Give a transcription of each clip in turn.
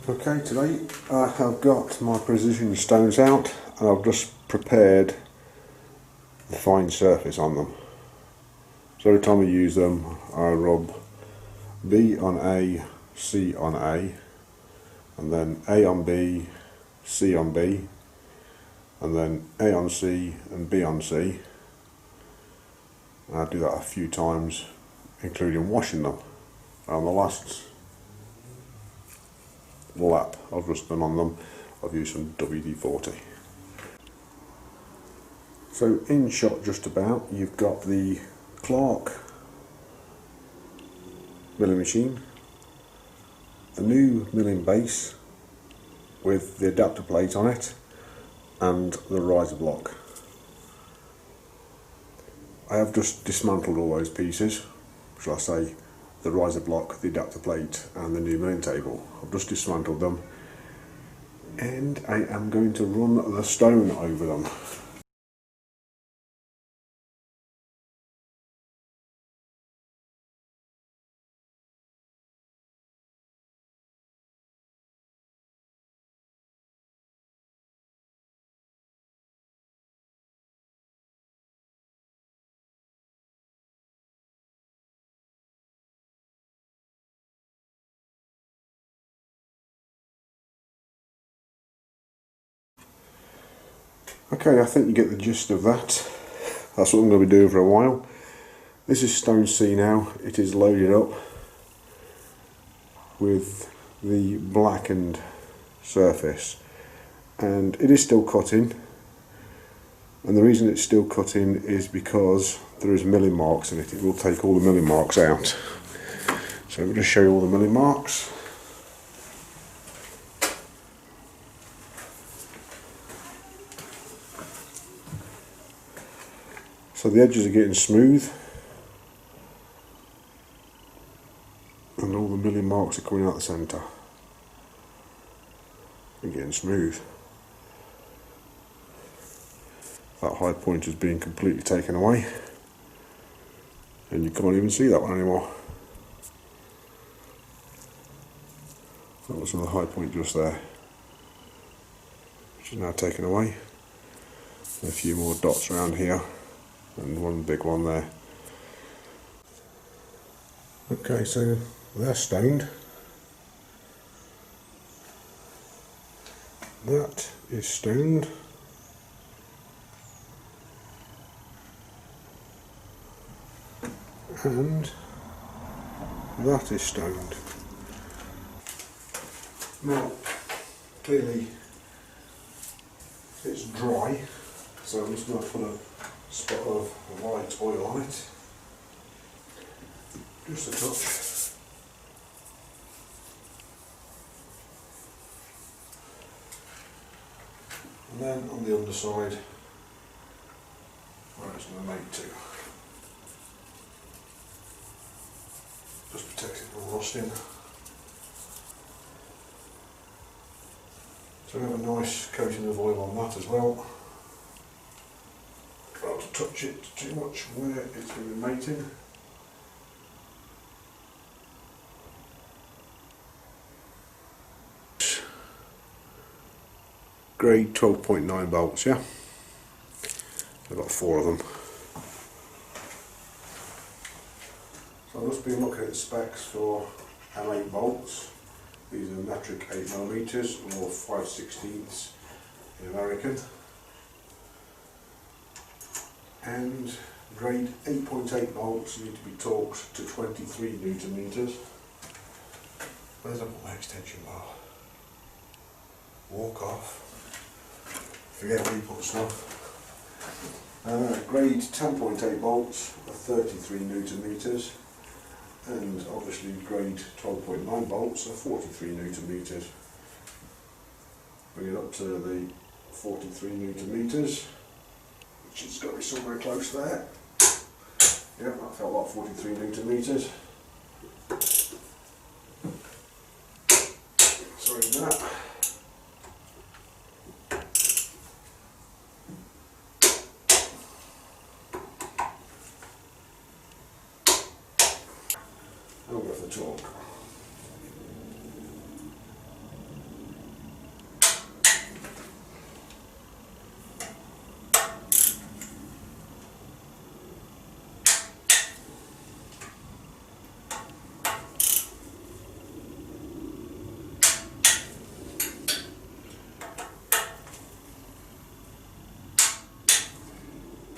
Okay, today I have got my precision stones out and I've just prepared the fine surface on them. So every time I use them I rub B on A, C on A, and then A on B, C on B, and then A on C and B on C. And I do that a few times, including washing them. On the last lap I've just done on them, I've used some WD-40. So in shot just about, you've got the Clarke milling machine, the new milling base with the adapter plate on it, and the riser block. I have just dismantled all those pieces, shall I say, the riser block, the adapter plate and the new milling table. I've just dismantled them and I am going to run the stone over them. Okay, I think you get the gist of that. That's what I'm going to be doing for a while. This is stone C now. It is loaded up with the blackened surface and it is still cutting, and the reason it's still cutting is because there is milling marks in it. It will take all the milling marks out. So let me just show you all the milling marks. So the edges are getting smooth and all the milling marks are coming out the centre and getting smooth. That high point is being completely taken away and you can't even see that one anymore. That was another high point just there, which is now taken away. And a few more dots around here and one big one there. Okay, so they're stoned. That is stoned. And that is stoned. Now, clearly it's dry, so I'm just going to put a spot of white oil on it, just a touch. And then on the underside, where it's going to make to. Just protects it from rusting. So we have a nice coating of oil on that as well. Try not to touch it too much where it's going to be mating. Grade 12.9 bolts, yeah? I've got 4 of them. So I've just been looking at the specs for M8 bolts. These are metric 8mm or 5/16 in American. And grade 8.8 bolts need to be torqued to 23 Nm. Where's my extension bar? Walk off. Forget where you put stuff. Grade 10.8 bolts are 33 Nm. And obviously grade 12.9 bolts are 43 Nm. Bring it up to the 43 Nm, which has got to be somewhere close there. Yeah, that felt like 43 Nm. Sorry for that. I'll go for the torque.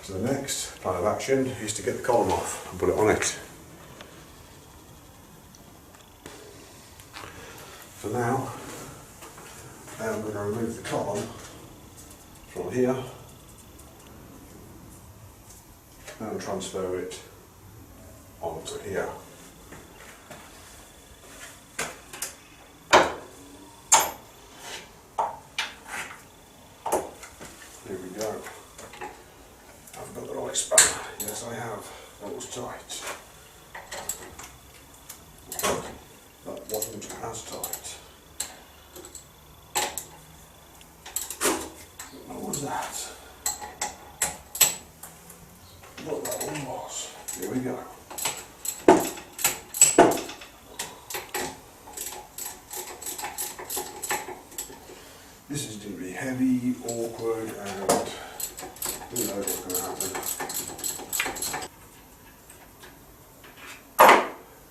So the next plan of action is to get the column off and put it on it. So now I'm going to remove the column from here and transfer it onto here. Here we go. I've got the right spanner. Yes, I have. That was tight. That wasn't as tight. What was that? What that one was. Here we go. This is going to be heavy, awkward, and who knows what's going to happen.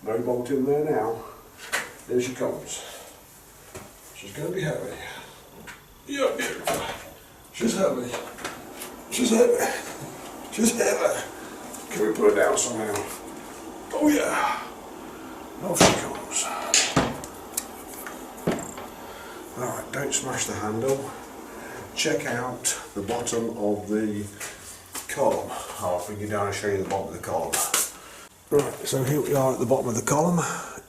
No bolt in there now. There she comes. She's going to be heavy. Yeah, beautiful. She's heavy. She's heavy. She's heavy. Can we put her down somehow? Oh yeah. Off she comes. Alright, don't smash the handle. Check out the bottom of the column. I'll bring you down and show you the bottom of the column. Right, so here we are at the bottom of the column.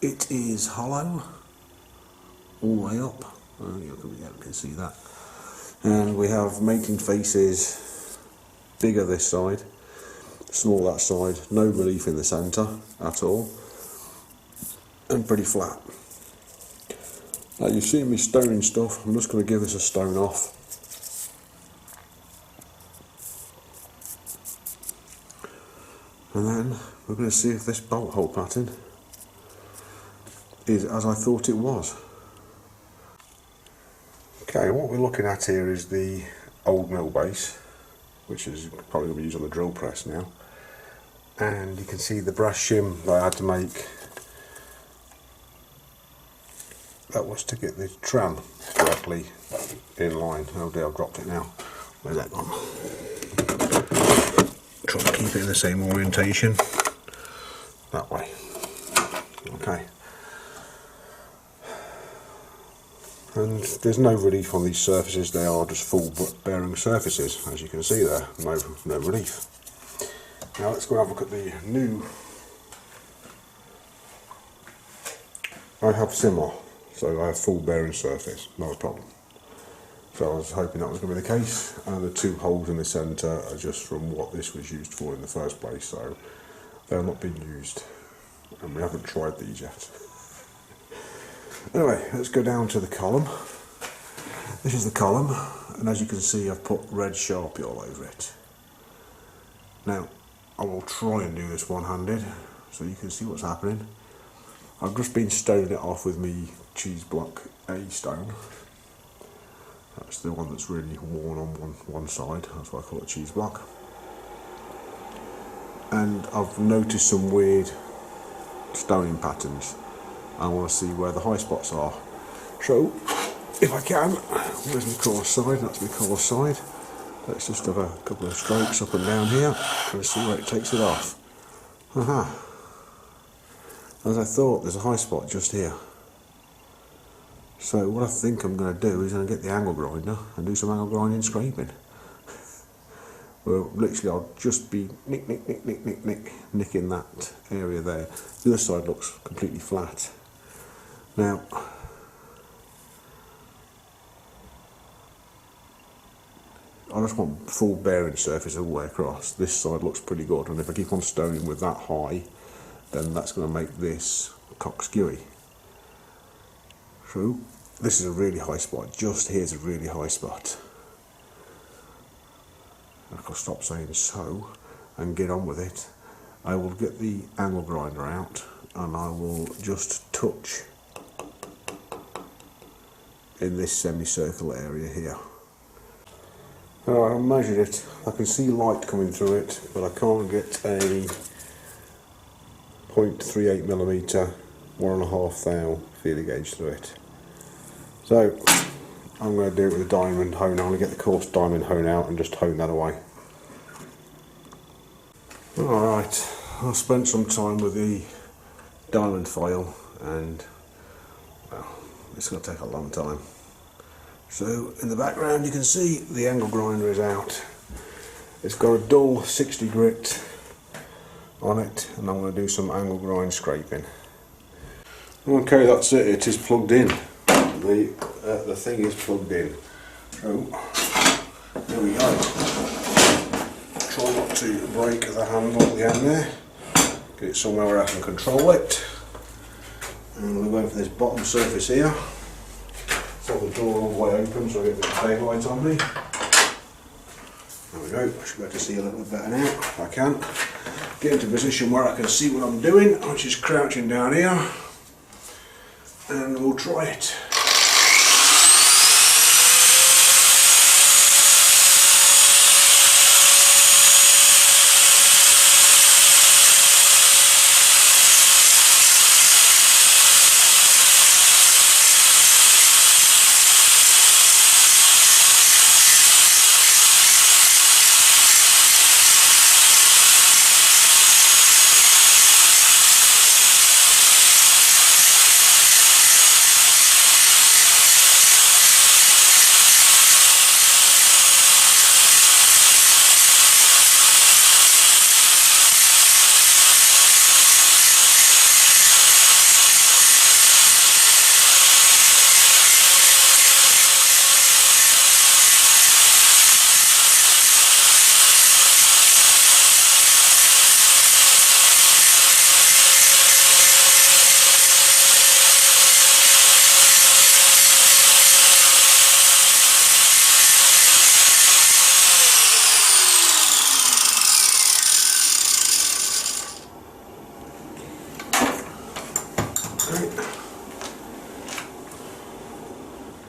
It is hollow, all the way up. Oh, you can see that. And we have mating faces, bigger this side, small that side, no relief in the centre at all, and pretty flat. Now you've seen me stoning stuff. I'm just going to give this a stone off. And then we're going to see if this bolt hole pattern is as I thought it was. Okay, what we're looking at here is the old mill base, which is probably going to be used on the drill press now. And you can see the brass shim that I had to make. That was to get the tram correctly in line. Oh dear, I've dropped it now. Where's that gone? Try to keep it in the same orientation. That way. Okay. And there's no relief on these surfaces. They are just full bearing surfaces, as you can see there. No relief. Now let's go and have a look at the new. I have similar. So I have full bearing surface, not a problem. So I was hoping that was going to be the case, and the two holes in the centre are just from what this was used for in the first place, so they're not being used, and we haven't tried these yet. Anyway, let's go down to the column. This is the column, and as you can see I've put red Sharpie all over it. Now I will try and do this one-handed so you can see what's happening. I've just been stoning it off with me cheese block A stone. That's the one that's really worn on one side, that's why I call it cheese block. And I've noticed some weird stoning patterns. I want to see where the high spots are. So, if I can, where's my coarse side? That's my coarse side. Let's just have a couple of strokes up and down here and see where it takes it off. Aha. As I thought, there's a high spot just here. So what I think I'm going to do is I'm going to get the angle grinder and do some angle grinding scraping. Well, literally I'll just be nicking that area there. The other side looks completely flat. Now, I just want full bearing surface all the way across. This side looks pretty good, and if I keep on stoning with that high, then that's going to make this cock skewy. So this is a really high spot. Just here's a really high spot. I'll stop saying so and get on with it. I will get the angle grinder out and I will just touch in this semicircular area here. I measured it. I can see light coming through it, but I can't get a 0.38mm 1.5 thou feeler gauge through it. So I'm going to do it with a diamond hone. I'm going to get the coarse diamond hone out and just hone that away. Alright, I spent some time with the diamond file and well, it's going to take a long time. So in the background you can see the angle grinder is out. It's got a dull 60 grit on it and I'm going to do some angle grind scraping. Okay, that's it, it is plugged in. The thing is plugged in. So there we go. Try not to break the handle at the end there. Get it somewhere where I can control it. And we're going for this bottom surface here. Hold the door all the way open so I get the daylight on me. There we go, I should be able to see a little bit better now if I can. Get into a position where I can see what I'm doing, which is crouching down here. And we'll try it.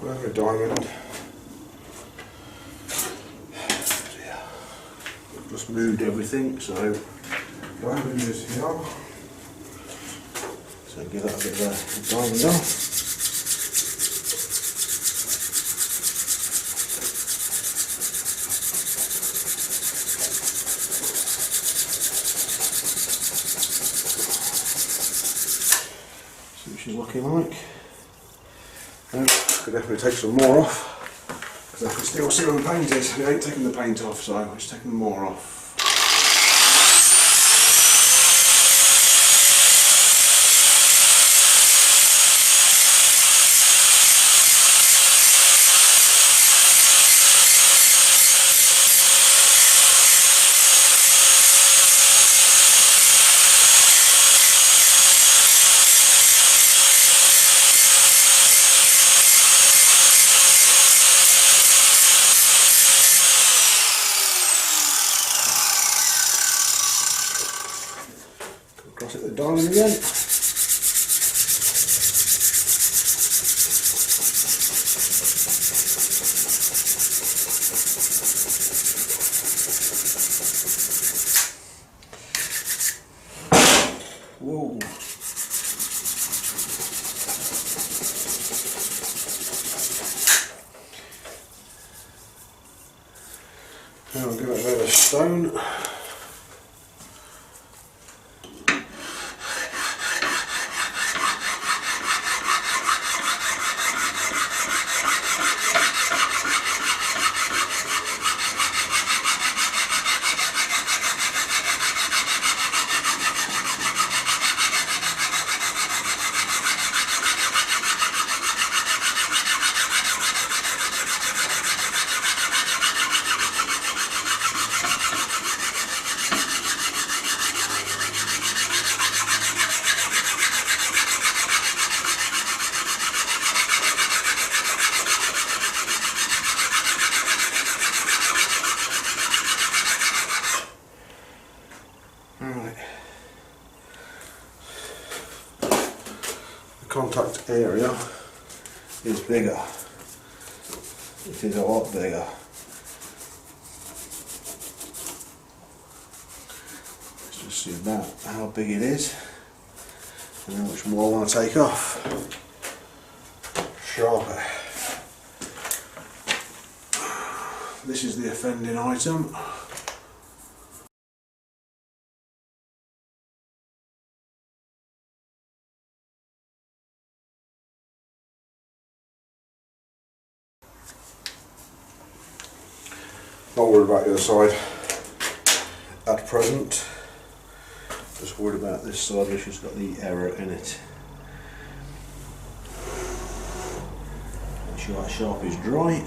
Another diamond. I've just moved everything, so diamond is here. So give that a bit of a diamond off. See what she's looking like. Could definitely take some more off because I can still see where the paint is. I ain't taking the paint off, so I'm just taking more off. Cross it the diamond again. Whoa. Now I'll give it a bit of a stone. Contact area is bigger. It is a lot bigger. Let's just see about how big it is and how much more I want to take off. Sharper. This is the offending item. Not worried about the other side at present. Just worried about this side, which has got the error in it. Make sure that sharp is dry.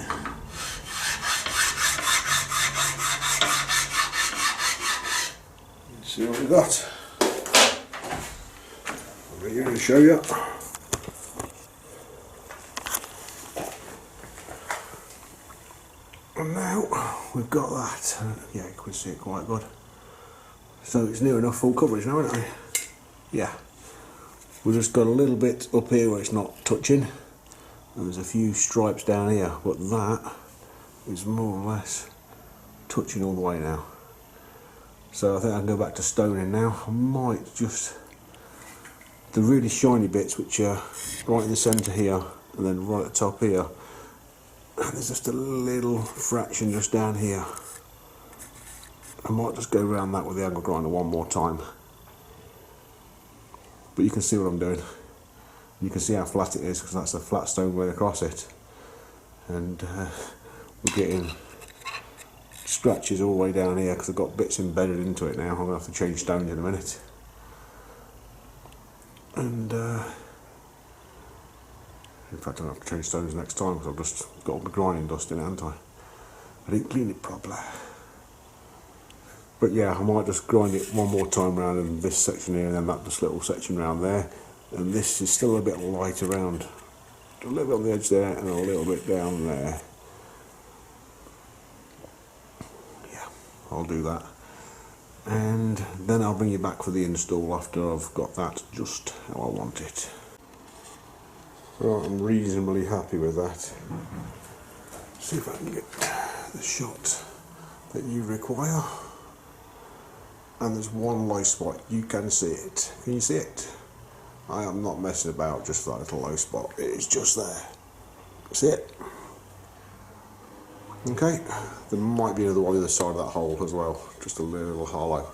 Let's see what we've got. I'll bring you in and show you. And now we've got that. Yeah, you can see it quite good. So it's near enough full coverage now, isn't it? Yeah. We've just got a little bit up here where it's not touching, and there's a few stripes down here, but that is more or less touching all the way now. So I think I can go back to stoning now. I might just, the really shiny bits which are right in the centre here and then right at the top here, and there's just a little fraction just down here. I might just go around that with the angle grinder one more time. But you can see what I'm doing. You can see how flat it is, because that's a flat stone going across it. And we're getting scratches all the way down here because I've got bits embedded into it now. I'm going to have to change stones in a minute. And in fact I'll have to change stones next time because I've just got all the grinding dust in it, haven't I? I didn't clean it properly. But yeah, I might just grind it one more time around in this section here and then that just little section around there. And this is still a bit light around, a little bit on the edge there and a little bit down there. Yeah, I'll do that. And then I'll bring you back for the install after I've got that just how I want it. So I'm reasonably happy with that. See if I can get the shot that you require. And there's one low spot, you can see it. Can you see it? I am not messing about just for that little low spot, it is just there. See it? Okay, there might be another one on the other side of that hole as well, just a little hollow.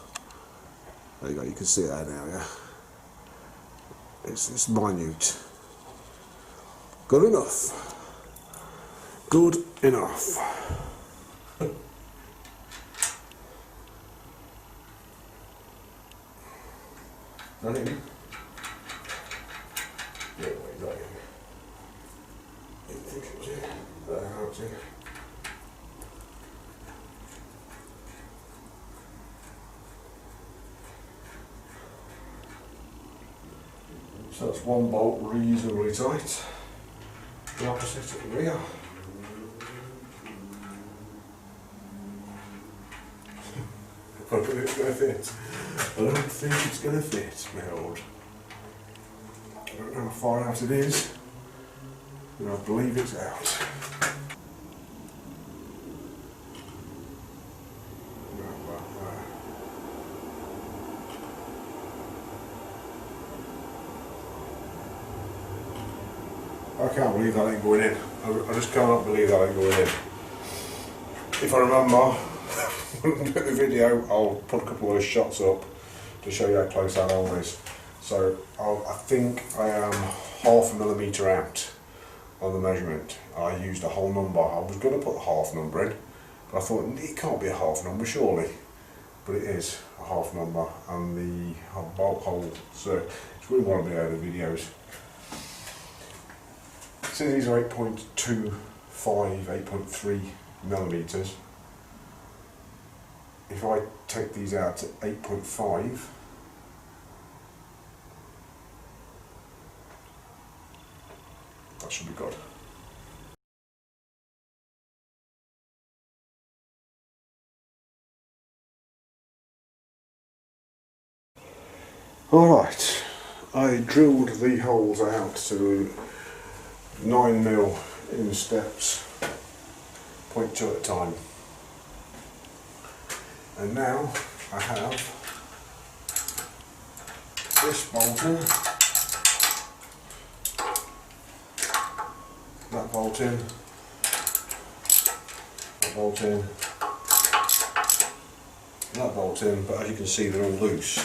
There you go, you can see it there now, yeah? It's minute. Good enough. Good enough. Not in. Yeah, wait, not in. Didn't think it was in. Now it's in. So that's one bolt reasonably tight. The opposite at the rear. I don't think it's going to fit. I don't think it's going to fit, my lord. I don't know how far out it is, but I believe it's out. I can't believe that ain't going in. I just cannot believe that ain't going in. If I remember, when I do the video, I'll put a couple of those shots up to show you how close that hole is. So I think I am half a millimetre out on the measurement. I used a whole number. I was going to put a half number in, but I thought it can't be a half number surely. But it is a half number, and the bolt hole, so it's really one of my other videos. So these are 8.25, 8.3 millimetres. If I take these out at 8.5, that should be good. Alright, I drilled the holes out to 9mm in steps, 0.2 at a time. And now I have this bolt in, that bolt in, that bolt in, that bolt in, but as you can see they're all loose.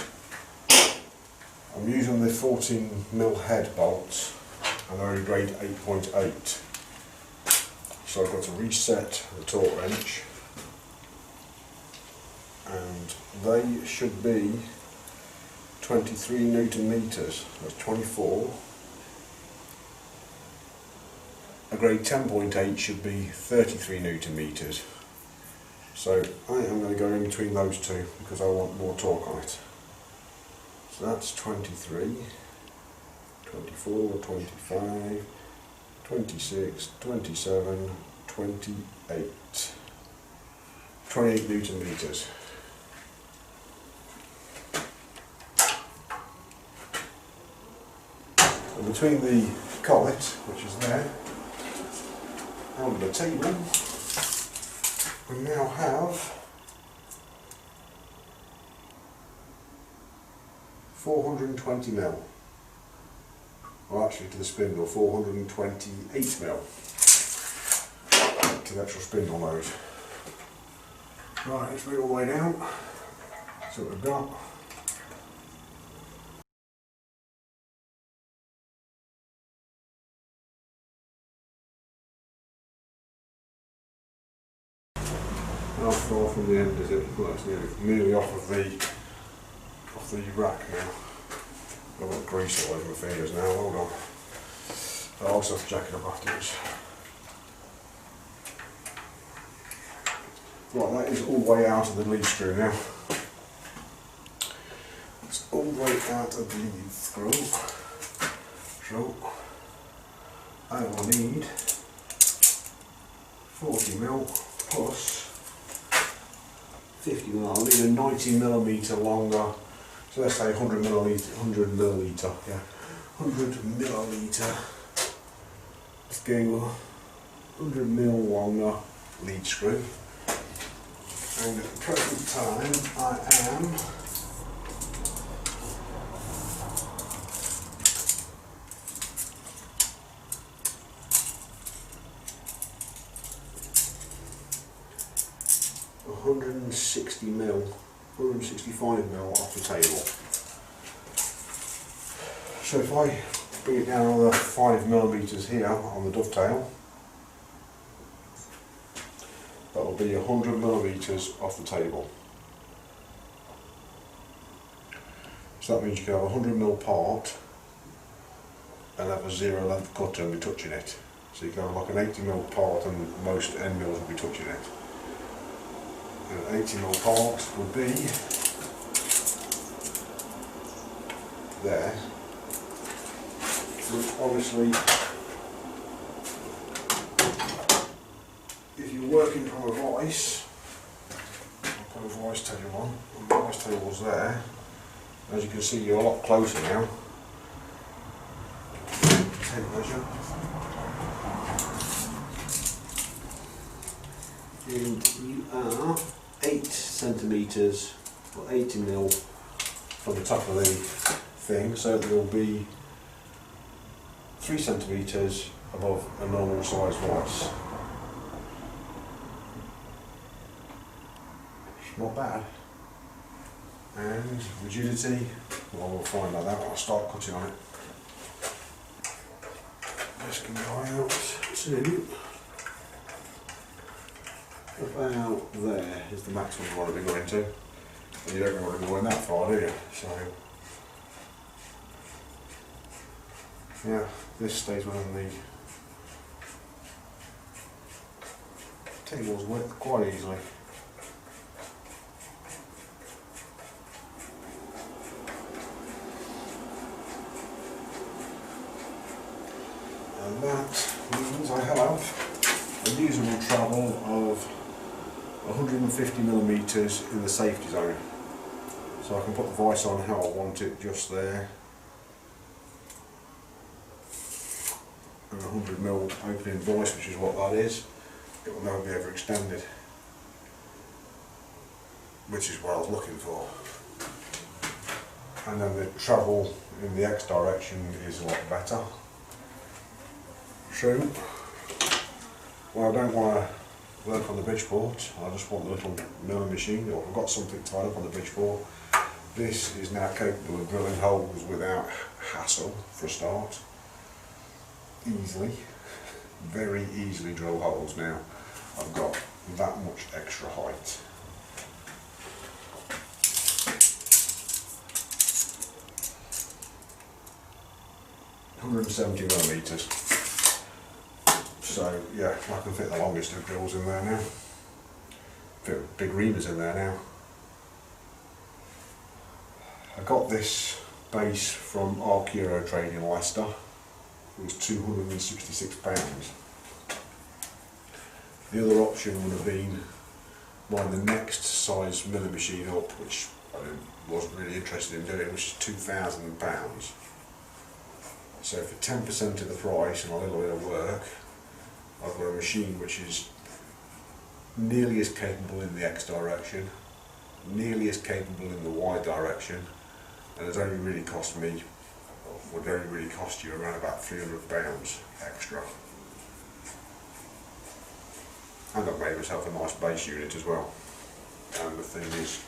I'm using the 14mm head bolts and they're in grade 8.8. So I've got to reset the torque wrench. and they should be 23 Newton meters. That's 24. A grade 10.8 should be 33 Newton meters. So I am going to go in between those two because I want more torque on it. So that's 23, 24, 25, 26, 27, 28. 28 Newton meters. And between the collet, which is there, and the table, we now have 420 mil. Well, actually, to the spindle, 428 mil to the actual spindle nose. Right, let's bring it all the way down. See what we've got. How far from the end is it? Well, it's nearly off of the rack now. I've got grease all over my fingers now. Hold on. I'll also have to jack it up afterwards. Right, that is all the way out of the lead screw now. It's all the way out of the lead screw. So I will need 40 mil plus 50 mil. I'll need a 90 millimeter longer. So let's say 100 milliliter, yeah, 100 milliliter screw, 100 mil longer lead screw. And at the present time I am £160 mil, 165 mil off the table. So if I bring it down another 5 millimeters here on the dovetail, that will be 100 millimeters off the table. So that means you can have a 100 mil part and have a 0 length cutter and be touching it. So you can have like an 80 mil part and most end mills will be touching it. And an 80 mil part would be there. Which obviously, if you're working from a vice, I'll put a vice table on, and the vice table's there. As you can see, you're a lot closer now. Tape measure. And you are 8 centimetres, or 80 mil from the top of the thing, so there will be 3 centimetres above a normal size vice. Not bad. And rigidity, well, we'll find out that when I start cutting on it. This can go out to about there is the maximum you want to be going to. And you don't really want to be going that far, do you? So yeah, this stays within the table's width quite easily. And that means I have a usable travel of 150 millimeters in the safety zone. So I can put the vice on how I want it, just there. And a 100 mil opening vice, which is what that is. It will never be ever extended, which is what I was looking for. And then the travel in the X direction is a lot better. So, well, I don't want to work on the Bridgeport, I just want the little milling machine, or I've got something tied up on the Bridgeport. This is now capable of drilling holes without hassle for a start. Easily, very easily drill holes now. I've got that much extra height. 170 millimetres. So yeah, I can fit the longest of drills in there now. Fit big reamers in there now. I got this base from Arcuro Trade in Leicester. It was £266. The other option would have been buying the next size milling machine up, which I wasn't really interested in doing, which is £2,000. So for 10% of the price and a little bit of work, I've got a machine which is nearly as capable in the X direction, nearly as capable in the Y direction, and it's only really cost me, would only really cost you around about £300 extra. And I've made myself a nice base unit as well. And the thing is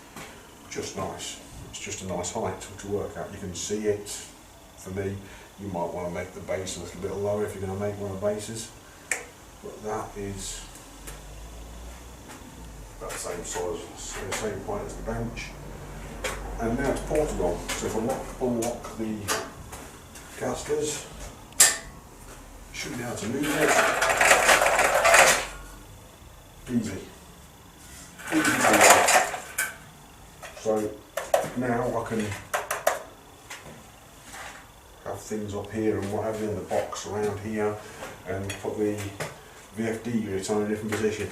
just nice. It's just a nice height to work at. You can see it. For me, you might want to make the base a little bit lower if you're going to make one of the bases. But that is about the same size, the same height as the bench. And now it's portable. So if I unlock the casters, should be able to move it. Easy. So now I can have things up here and what have you in the box around here, and put the VFD unit on a different position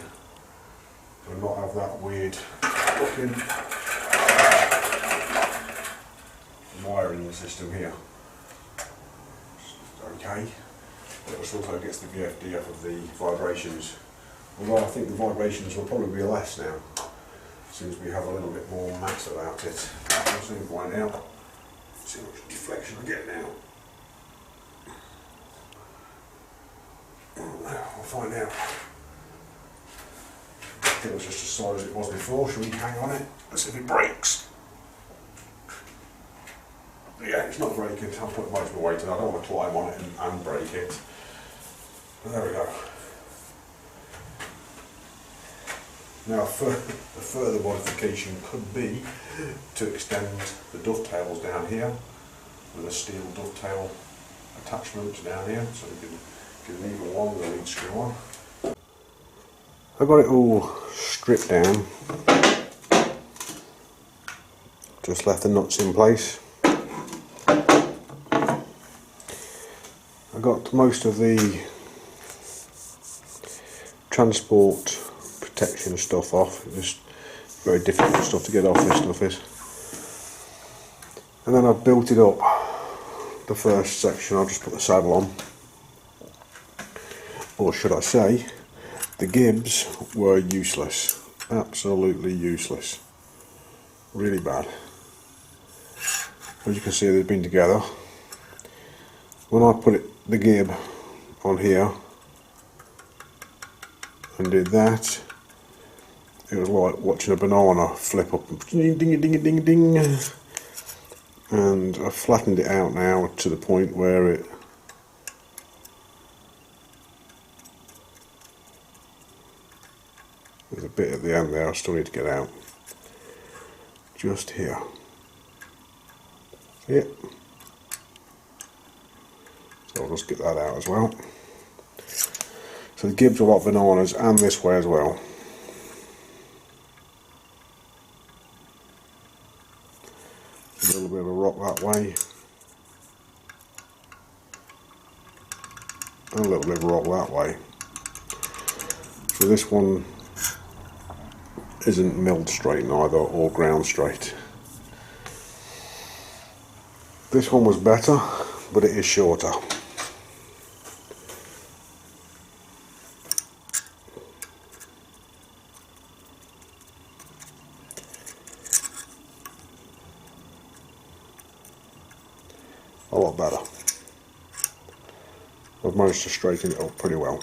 and not have that weird looking wiring system here. Okay, it also gets the VFD off of the vibrations. Although I think the vibrations will probably be less now, since we have a little bit more mass about it. We'll soon find out. See how much deflection I get now. I'll find out. I think it was just as solid as it was before. Shall we hang on it? Let's see if it breaks. Yeah, it's not breaking. I'll put most of my weight in. I don't want to climb on it and break it. But there we go. Now, the further modification could be to extend the dovetails down here with a steel dovetail attachment down here, so you can get an even longer lead screw on. I've got it all stripped down, just left the nuts in place. I got most of the transport protection stuff off. It's very difficult stuff to get off, this stuff is. And then I've built it up. The first section I'll just put the saddle on. Or should I say, the gibs were useless. Absolutely useless. Really bad. As you can see, they've been together. When I put the gib on here and did that, it was like watching a banana flip up, ding ding ding ding ding, and I've flattened it out now to the point where there's a bit at the end there I still need to get out, just here. See it? So I'll just get that out as well. So the gibs are like bananas, and this way as well. A little bit of a rock that way, and a little bit of a rock that way. So this one isn't milled straight neither, or ground straight. This one was better, but it is shorter. A lot better. I've managed to straighten it up pretty well.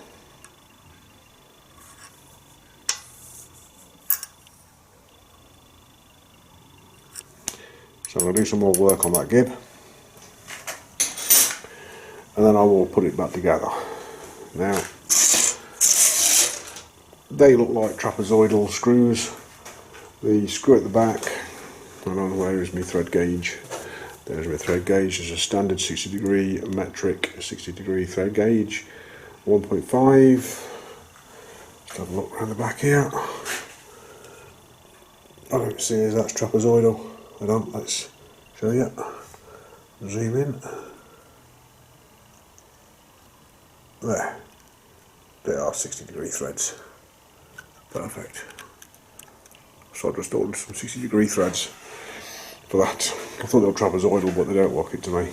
So I'm going to do some more work on that gib, and then I will put it back together. Now, they look like trapezoidal screws. The screw at the back, I don't know where is my thread gauge. There's my thread gauge. There's a standard 60 degree, metric 60 degree thread gauge, 1.5. Let's have a look around the back here. I don't see as that's trapezoidal. I don't. Let's show you. Zoom in. There. They are 60 degree threads. Perfect. So I just ordered some 60 degree threads for that. I thought they were trapezoidal, but they don't look it to me.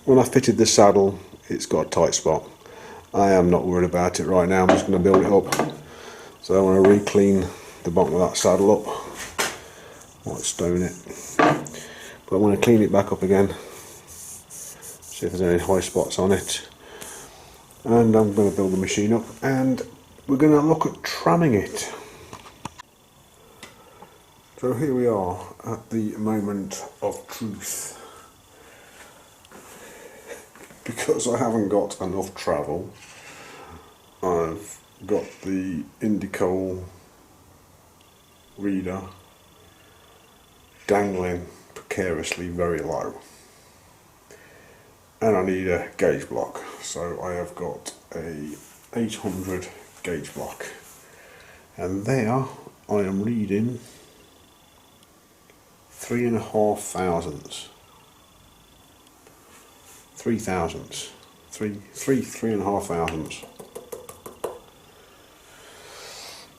When I fitted the saddle, it's got a tight spot. I am not worried about it right now. I'm just going to build it up. So I want to re-clean the bottom of that saddle up. Might stone it, but I want to clean it back up again. See if there's any high spots on it. And I'm going to build the machine up, and we're going to look at tramming it. So here we are at the moment of truth. Because I haven't got enough travel, I've got the Indico reader dangling precariously very low, and I need a gauge block. So I have got a 800 gauge block, and there I am reading 3.5 thousandths. 3 thousandths. 3.5 thousandths.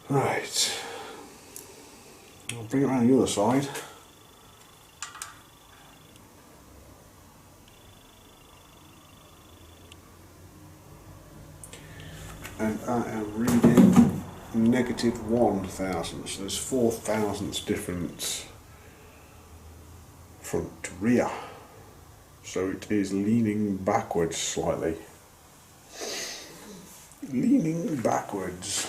Right. I'll bring it around the other side. And I am reading -1 thousandths. There's 4 thousandths difference front to rear. So it is leaning backwards slightly. Leaning backwards.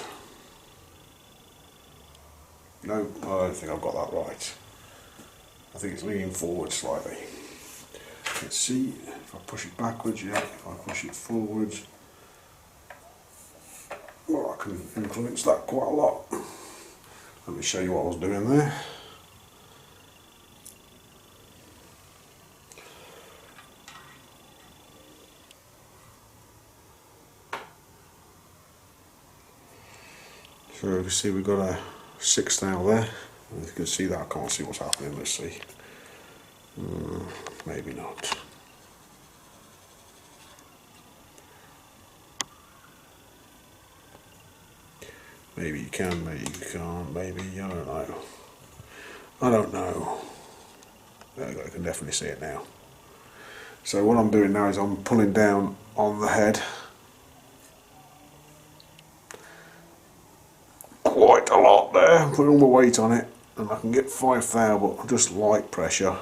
No, I don't think I've got that right. I think it's leaning forward slightly. Let's see if I push it backwards. Yeah, if I push it forwards, well, I can influence that quite a lot. Let me show you what I was doing there. So you can see we've got a 6 thou there. You can see that. I can't see what's happening. Let's see. Maybe not. Maybe you can, maybe you can't, maybe, I don't know. I don't know. There you go, I can definitely see it now. So what I'm doing now is I'm pulling down on the head. Quite a lot there, putting all the weight on it, and I can get 5 thou, but just light pressure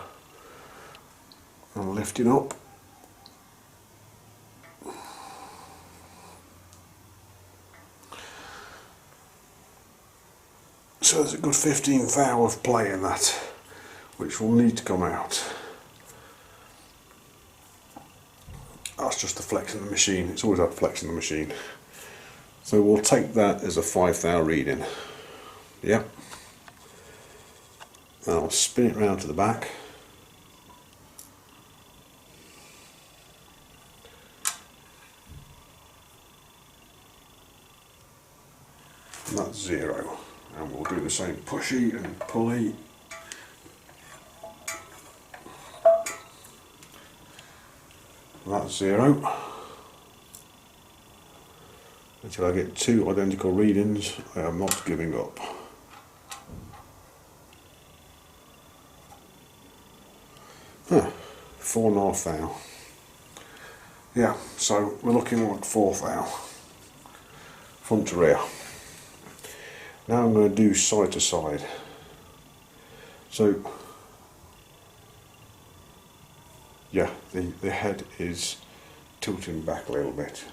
and lifting up. So there's a good 15 thou of play in that, which will need to come out. That's just the flex in the machine. It's always had flex in the machine. So we'll take that as a 5 thou reading. Yep. And I'll spin it round to the back. And that's 0. And we'll do the same pushy and pulley. That's 0. Until I get 2 identical readings, I am not giving up. Huh, 4.5 thou. Yeah, so we're looking like 4 thou. Front to rear. Now I'm going to do side to side. So, yeah, the head is tilting back a little bit.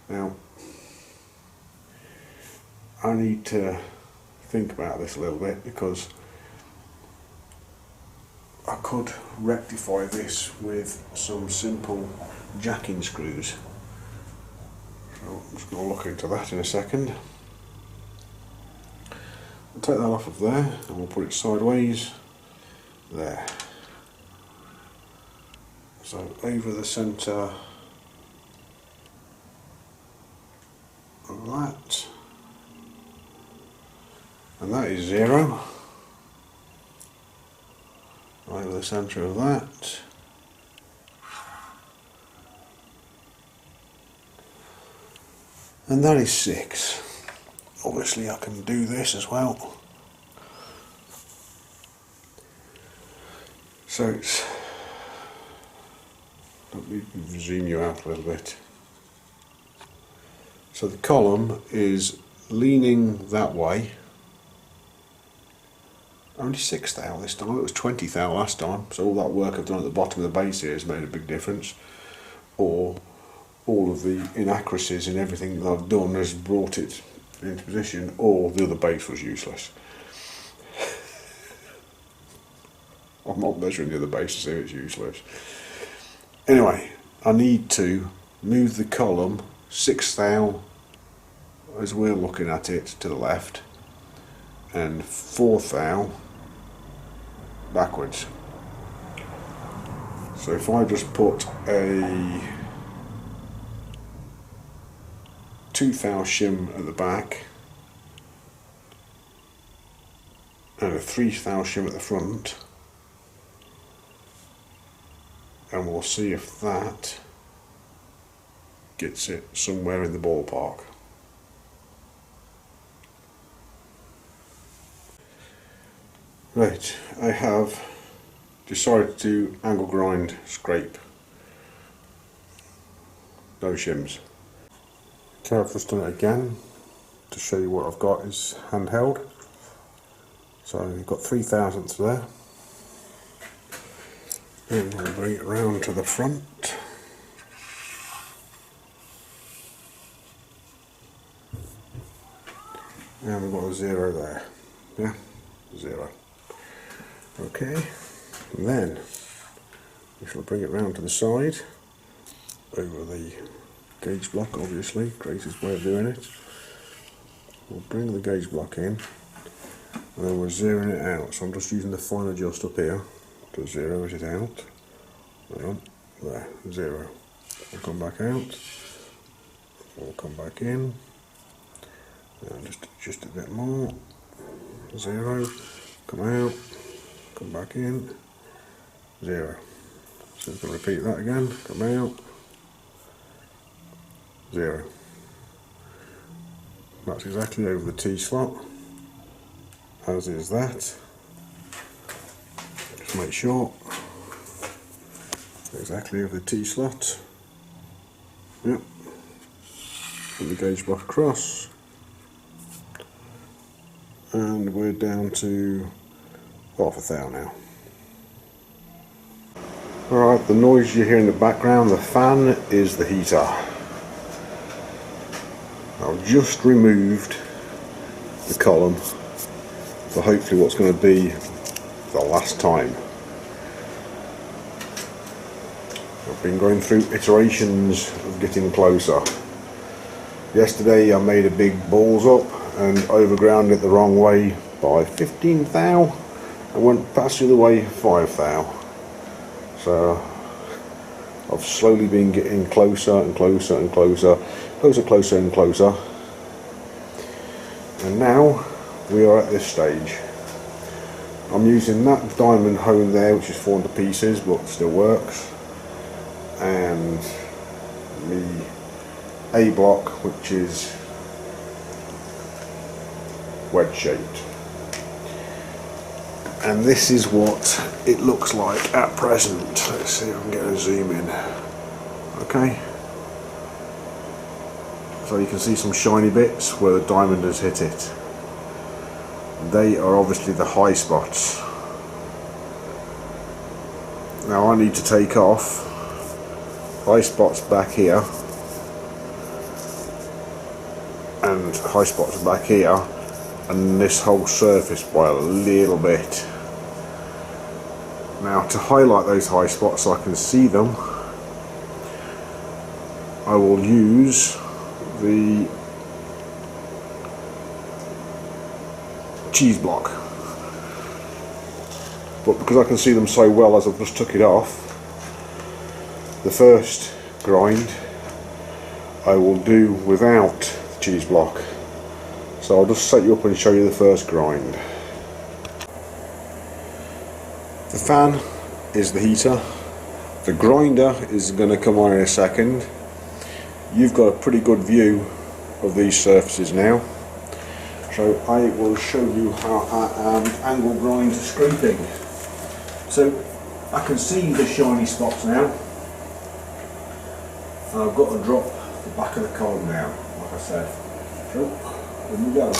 Now, I need to think about this a little bit, because I could rectify this with some simple jacking screws. So I'm just going to look into that in a second. take that off of there and we'll put it sideways there. So over the centre of that, and that is 0. Over the centre of that, and that is 6. Obviously I can do this as well. So it's, let me zoom you out a little bit. So the column is leaning that way. Only 6 thou this time, it was 20 thou last time, so all that work I've done at the bottom of the base here has made a big difference. Or all of the inaccuracies in everything that I've done has brought it into position, or the other base was useless. I'm not measuring the other base to see if it's useless. Anyway, I need to move the column 6 thou as we're looking at it to the left, and 4 thou backwards. So if I just put a 2 thou shim at the back and a 3 thou shim at the front, and we'll see if that gets it somewhere in the ballpark. Right, I have decided to angle grind scrape those shims. Okay, I've just done it again to show you what I've got is handheld. So you've got 3/1000 there. And we'll bring it round to the front. And we've got a 0 there. Yeah, 0. Okay, and then we shall bring it round to the side over the gauge block, obviously, greatest way of doing it. We'll bring the gauge block in and then we're zeroing it out. So I'm just using the fine adjust up here to zero it out. There, 0. We'll come back out, we'll come back in, and just adjust it a bit more. 0, come out, come back in, 0. So we'll repeat that again, come out, 0. That's exactly over the T slot, as is that. Just make sure, exactly over the T slot. Yep. Put the gauge block across, and we're down to 1/2 thou now. Alright, the noise you hear in the background, the fan, is the heater. I've just removed the column for hopefully what's going to be the last time. I've been going through iterations of getting closer. Yesterday I made a big balls up and overground it the wrong way by 15 thou and went past the other way 5 thou. So I've slowly been getting closer and closer and closer, closer and closer, and now we are at this stage. I'm using that diamond hone there, which is fallen to pieces but still works, and the A block, which is wedge shaped, and this is what it looks like at present. Let's see if I can get a zoom in. Okay, so you can see some shiny bits where the diamond has hit it. They are obviously the high spots. Now I need to take off high spots back here and high spots back here, and this whole surface by a little bit. Now to highlight those high spots so I can see them, I will use the cheese block. But because I can see them so well as I've just took it off, the first grind I will do without the cheese block. So I'll just set you up and show you the first grind. The fan is the heater. The grinder is going to come on in a second. You've got a pretty good view of these surfaces now. So I will show you how I am angle grind scraping. So I can see the shiny spots now. And I've got to drop the back of the comb now, like I said. So, in we go.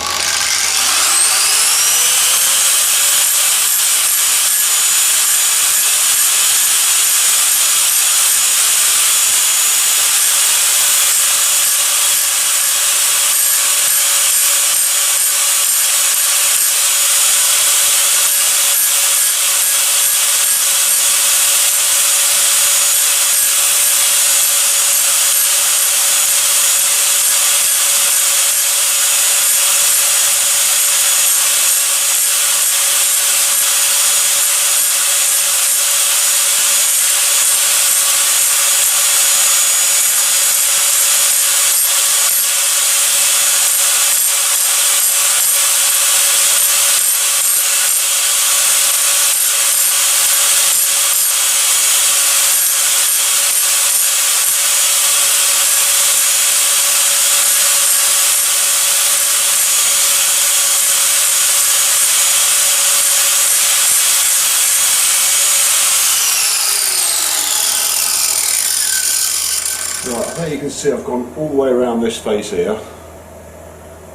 Right, I think you can see I've gone all the way around this face here,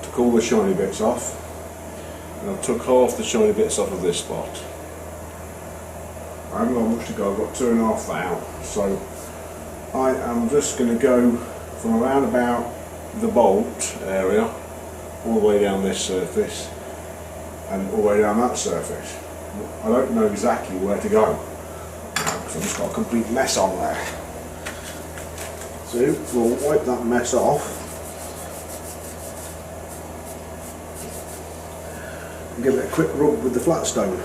took all the shiny bits off, and I've took half the shiny bits off of this spot. I haven't got much to go, I've got 2.5 out, so I am just going to go from around about the bolt area, all the way down this surface, and all the way down that surface. I don't know exactly where to go, because I've just got a complete mess on there. So we'll wipe that mess off and give it a quick rub with the flatstone,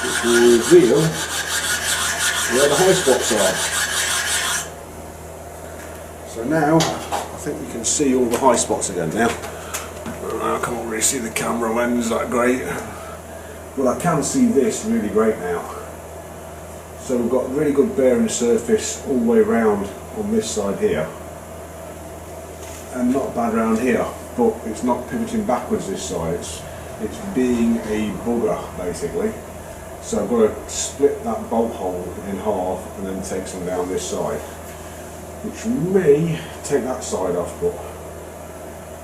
which will reveal where the high spots are. So now I think we can see all the high spots again now. I can't really see the camera lens that great, but I can see this really great now. So we've got really good bearing surface all the way around on this side here, and not bad around here, but it's not pivoting backwards this side, it's being a bugger basically. So I've got to split that bolt hole in half and then take some down this side, which may take that side off, but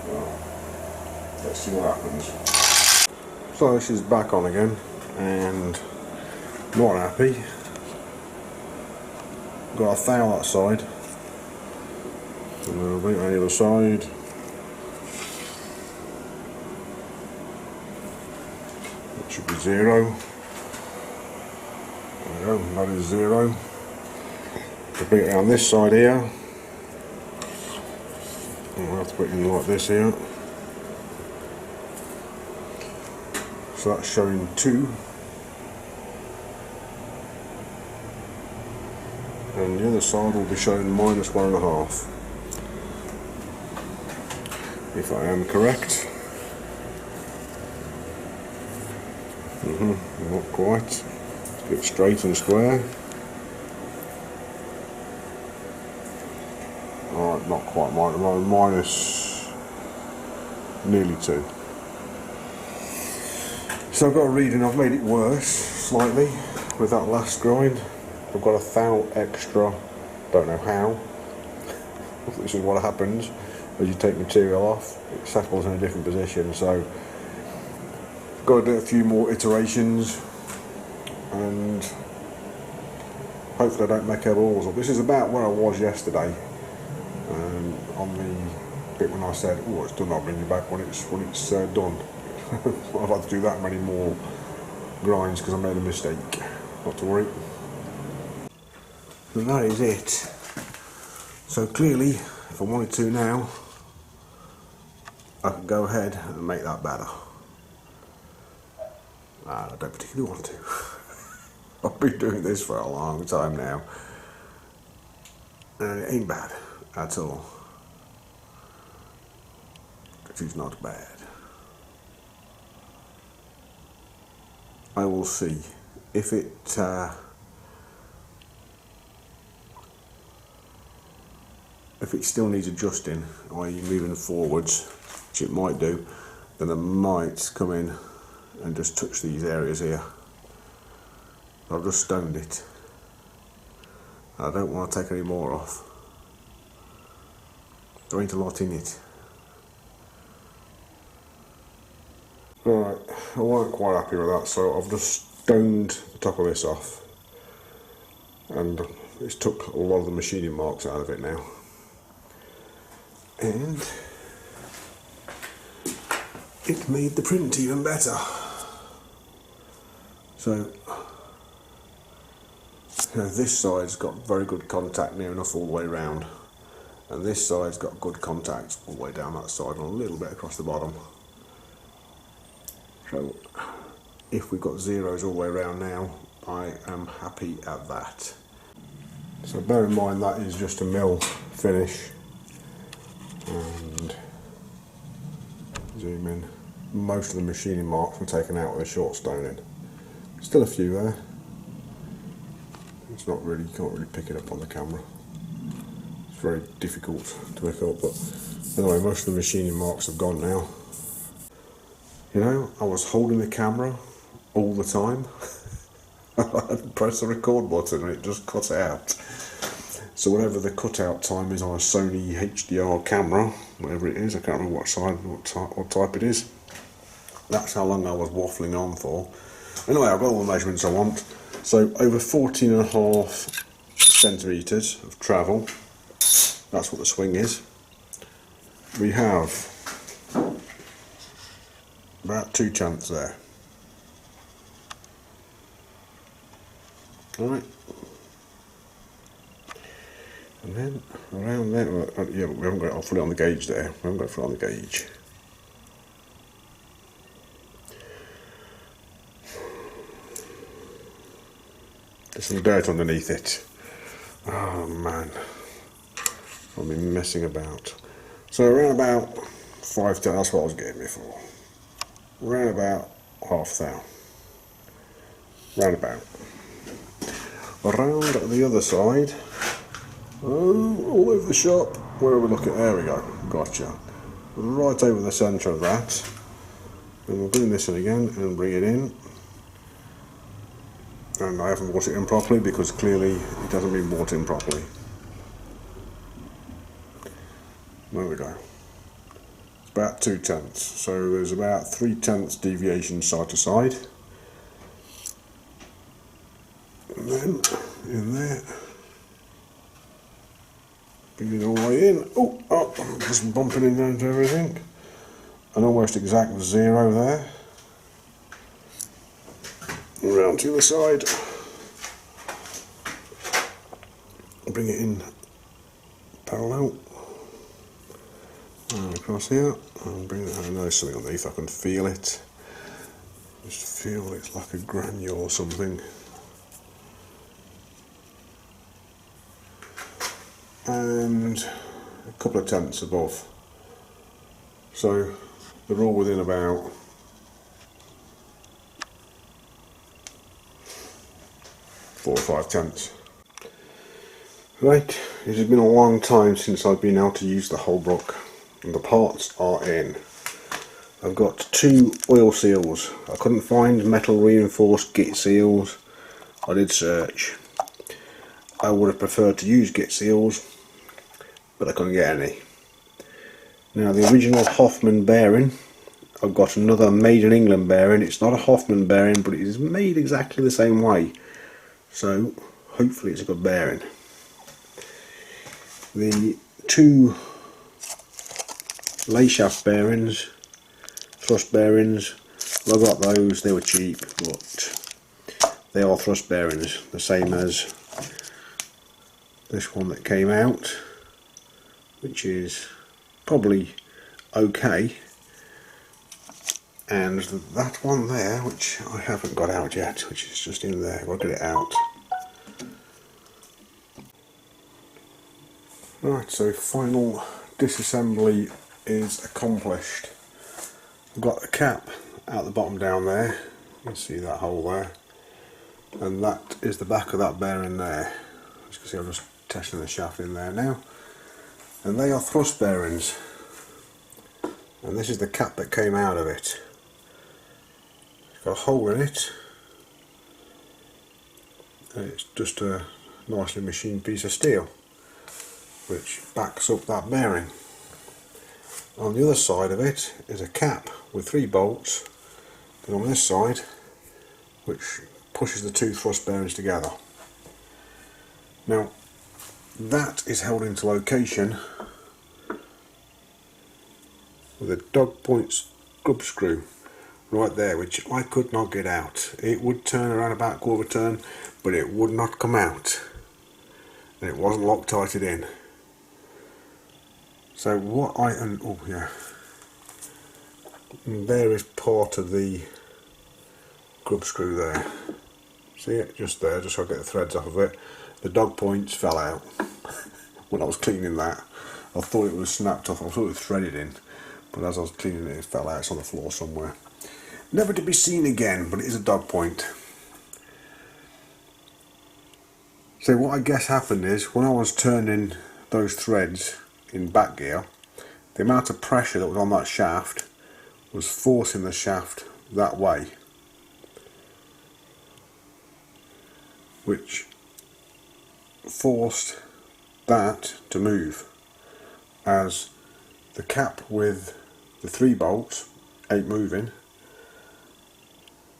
well, let's see what happens. So this is back on again and not happy. Got to thou that side. A little bit on the other side. That should be 0. There we go, that is 0. A bit around this side here. I'll have to put it in like this here. So that's showing 2. And the other side will be showing -1.5. If I am correct. Not quite. A bit straight and square. Alright, not quite minus nearly 2. So I've got a reading, I've made it worse slightly with that last grind. I've got a thou extra, don't know how. This is what happens as you take material off, it settles in a different position, so got to do a few more iterations and hopefully I don't make any balls up. This is about where I was yesterday, on the bit when I said, oh, it's done, I'll bring you back when it's done. I've had to do that many more grinds because I made a mistake, not to worry. But that is it. So clearly, if I wanted to now, I could go ahead and make that better. I don't particularly want to. I've been doing this for a long time now, and it ain't bad at all. It is not bad. I will see if it still needs adjusting, i.e. moving forwards, which it might do, then I might come in and just touch these areas here. I've just stoned it. I don't want to take any more off. There ain't a lot in it. Alright, I wasn't quite happy with that, so I've just stoned the top of this off. And it's took a lot of the machining marks out of it now. And it made the print even better. So, you know, this side's got very good contact near enough all the way around, and this side's got good contact all the way down that side and a little bit across the bottom. So, if we've got zeros all the way around now, I am happy at that. So bear in mind that is just a mill finish. And zoom in. Most of the machining marks were taken out with a short stoning. Still a few there. It's not really, you can't really pick it up on the camera. It's very difficult to pick up, but anyway, most of the machining marks have gone now. You know, I was holding the camera all the time. I pressed the record button and it just cut out. So whatever the cutout time is on a Sony HDR camera, whatever it is, I can't remember what type it is. That's how long I was waffling on for. Anyway, I've got all the measurements I want. So over 14.5 centimetres of travel. That's what the swing is. We have about 2/10 there. Alright. And then around there, yeah, we haven't got it fully on the gauge there. We haven't got it fully on the gauge. There's some dirt underneath it. Oh man, I'll be messing about. So around about 5 to, that's what I was getting before. Around about half thou. Round about. Around the other side. Oh, all over the shop. Where are we looking? There we go. Gotcha. Right over the centre of that. And we'll bring this in again and bring it in. And I haven't brought it in properly because clearly it hasn't been brought in properly. There we go. It's about 2/10. So there's about 3/10 deviation side to side. And then in there. Bring it all the way in. Oh, just bumping in down to everything. An almost exact zero there. Around to the side. Bring it in parallel. And across here. And bring it. I know there's something underneath. I can feel it. Just feel it's like a granule or something. And a couple of tenths above. So they're all within about 4 or 5 tenths. Right, it has been a long time since I've been able to use the Holbrook, and the parts are in. I've got 2 oil seals. I couldn't find metal reinforced git seals. I did search. I would have preferred to use git seals, but I couldn't get any. Now the original Hoffman bearing, I've got another made in England bearing. It's not a Hoffman bearing, but it is made exactly the same way. So hopefully it's a good bearing. The 2 lay shaft bearings, thrust bearings, well, I got those, they were cheap, but they are thrust bearings, the same as this one that came out, which is probably okay, and that one there, which I haven't got out yet, which is just in there. I'll get it out. Right, so final disassembly is accomplished. I've got the cap out the bottom down there, you can see that hole there, and that is the back of that bearing there. As you can see, I'm just testing the shaft in there now, and they are thrust bearings, and this is the cap that came out of it. It's got a hole in it, and it's just a nicely machined piece of steel which backs up that bearing. On the other side of it is a cap with 3 bolts, and on this side, which pushes the 2 thrust bearings together. Now that is held into location with a dog point scrub screw right there, which I could not get out. It would turn around about quarter turn, but it would not come out, and it wasn't Loctited in. So what there is part of the grub screw there. See it? Just there, just so I get the threads off of it. The dog points fell out when I was cleaning that. I thought it was snapped off, I thought it was threaded in, but as I was cleaning it, it fell out. It's on the floor somewhere. Never to be seen again, but it is a dog point. So what I guess happened is, when I was turning those threads in back gear, the amount of pressure that was on that shaft was forcing the shaft that way, which forced that to move, as the cap with the 3 bolts ain't moving.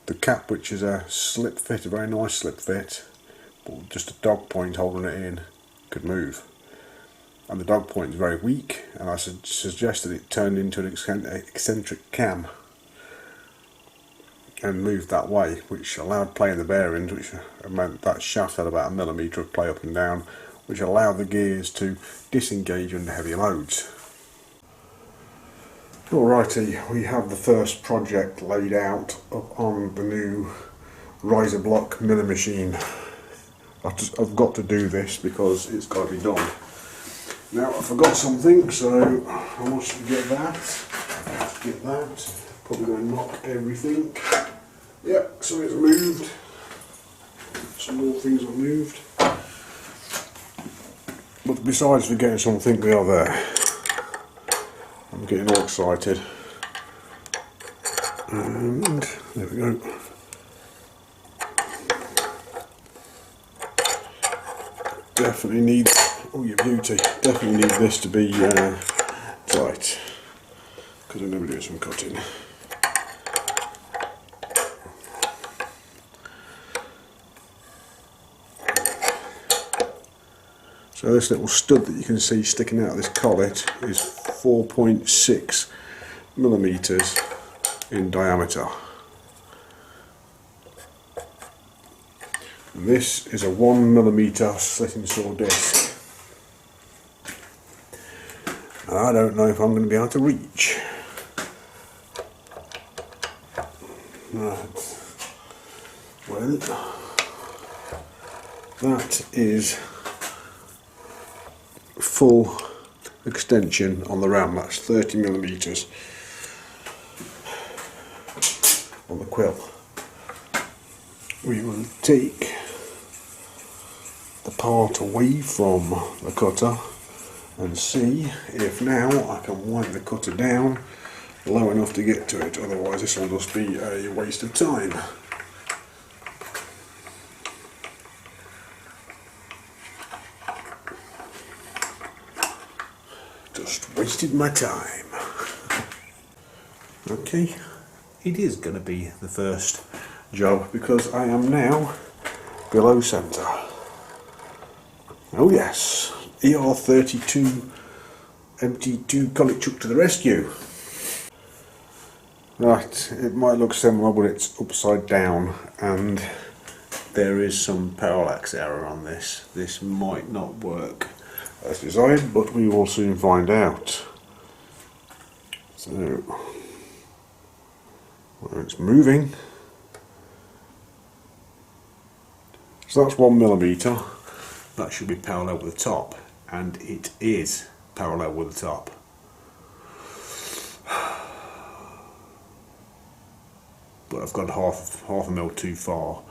The cap, which is a slip fit, a very nice slip fit, but just a dog point holding it in, could move. And the dog point is very weak, and I suggested it turned into an eccentric cam and moved that way, which allowed play in the bearings, which meant that shaft had about 1 millimetre of play up and down, which allowed the gears to disengage under heavy loads. Alrighty, we have the first project laid out up on the new riser block milling machine. I've got to do this because it's got to be done. Now I forgot something, so I must get that. Probably going to knock everything. Yep, so it's moved. Some more things are moved. But besides forgetting something, we are there. I'm getting all excited. And there we go. Definitely need, oh you beauty, definitely need this to be tight, because I'm going to be doing some cutting. So this little stud that you can see sticking out of this collet is 4.6 millimeters in diameter. And this is a 1 millimeter slitting saw disc. And I don't know if I'm going to be able to reach. Right. Well, that is full extension on the ram. That's 30 millimeters on the quill. We will take the part away from the cutter and see if now I can wind the cutter down low enough to get to it, otherwise this will just be a waste of time. Just wasted my time. Okay, it is going to be the first job because I am now below centre. Oh yes, ER32 MT2 collet chuck to the rescue. Right, it might look similar but it's upside down and there is some parallax error on this. This might not work as designed, but we will soon find out. So And it's moving. So that's 1mm. That should be parallel with the top, and it is parallel with the top. But I've gone half a mil too far.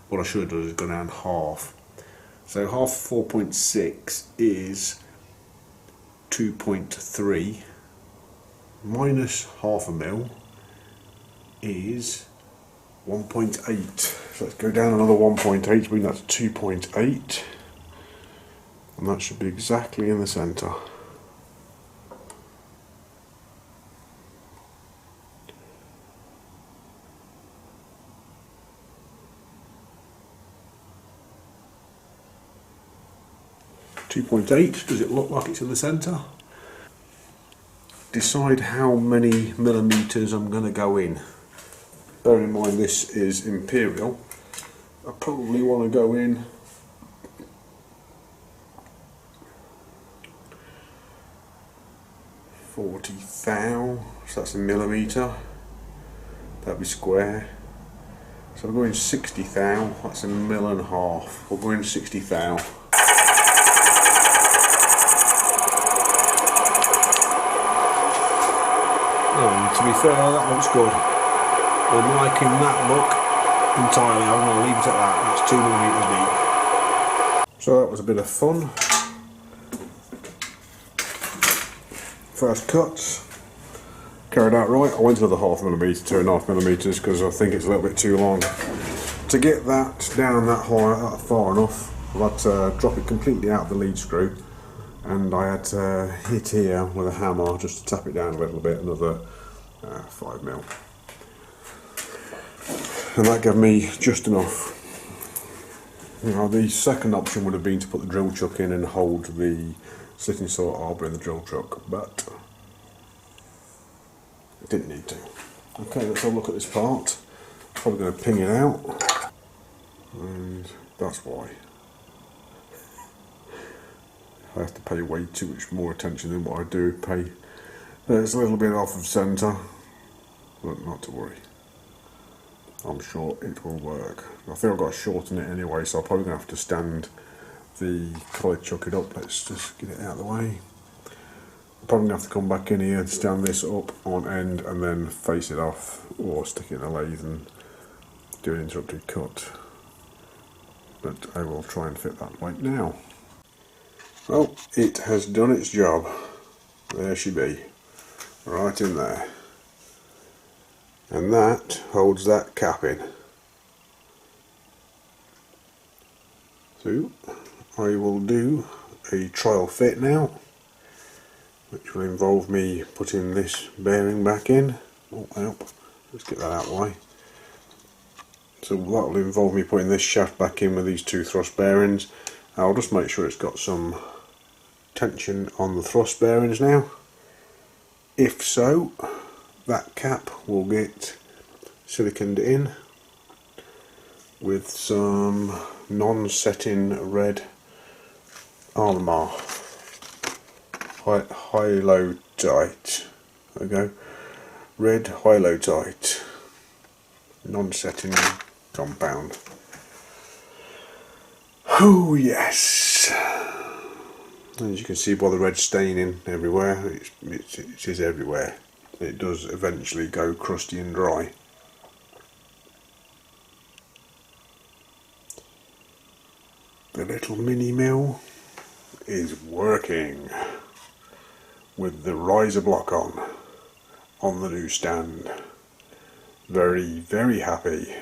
What I should have done is gone down half. So half 4.6 is 2.3 minus half a mil is 1.8. So let's go down another 1.8, bring that to 2.8, and that should be exactly in the centre. .8, does it look like it's in the centre? Decide how many millimetres I'm going to go in. Bear in mind this is imperial. I probably want to go in 40 thou, so that's a millimetre, that'd be square. So we're going 60 thou, that's a mil and a half. We'll go in 60 thou. And to be fair, that looks good. I'm liking that look entirely. I'm going to leave it at that. That's 2mm deep. So that was a bit of fun. First cuts carried out right. I went another 0.5mm, 2.5mm, because I think it's a little bit too long. To get that down that high, that far enough, I had to drop it completely out of the lead screw, and I had to hit here with a hammer just to tap it down a little bit, another 5mm. And that gave me just enough. You know, the second option would have been to put the drill chuck in and hold the slitting saw arbor in the drill chuck, but I didn't need to. Okay, let's have a look at this part. Probably going to ping it out, and that's why. I have to pay way too much more attention than what I do pay. It's a little bit off of centre, but not to worry. I'm sure it will work. I think I've got to shorten it anyway, so I'm probably going to have to stand the collet chuck it up. Let's just get it out of the way. I'm probably going to have to come back in here and stand this up on end and then face it off, or stick it in a lathe and do an interrupted cut. But I will try and fit that right now. Well, it has done its job. There she be, right in there. And that holds that cap in. So I will do a trial fit now, which will involve me putting this bearing back in. Oh, help. Let's get that out of the way. So that will involve me putting this shaft back in with these two thrust bearings. I'll just make sure it's got some tension on the thrust bearings now. If so, that cap will get siliconed in with some non-setting red Armor Hylotite. There we go. Red Hylotite non-setting compound. Oh yes! As you can see by the red staining everywhere, it is everywhere. It does eventually go crusty and dry. The little mini mill is working with the riser block on the new stand. Very, very happy.